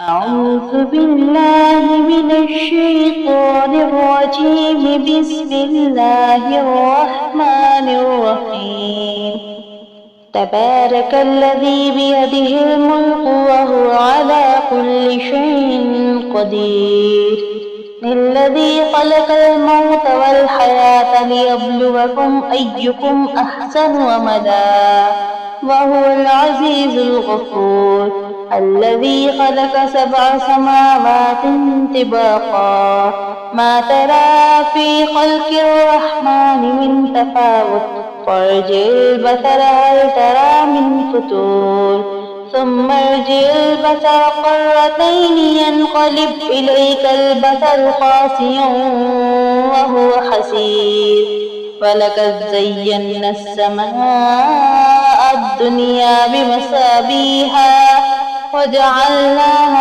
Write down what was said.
أعوذ بالله من الشيطان الرجيم. بسم الله الرحمن الرحيم. تبارك الذي بيده الملك وهو على كل شيء قدير. الذي خلق الموت والحياة ليبلوكم أيكم أحسن عملا وهو العزيز الغفور. الذي خلق 7 سماوات طباقا ما ترى في خلق الرحمن من تفاوت فارجع البصر هل ترى من فتور ثم ارجع البصر قرتين ينقلب إليك البصر خاسئا وهو حسير. ولقد زينا السماء الدنيا بمصابيح وجعلناها